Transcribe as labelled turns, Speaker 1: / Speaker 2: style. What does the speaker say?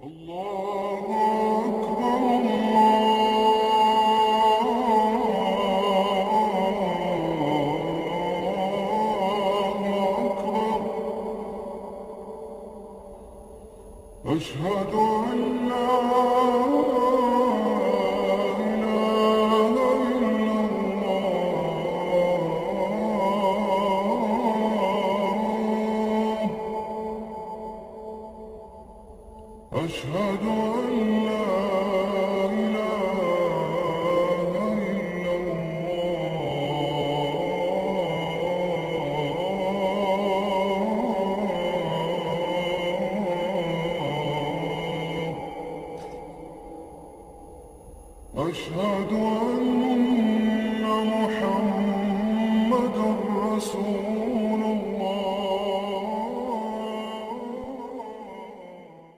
Speaker 1: الله أكبر. الله أكبر. أشهد أن لا إله إلا الله. أشهد أن لا إله إلا الله. أشهد أن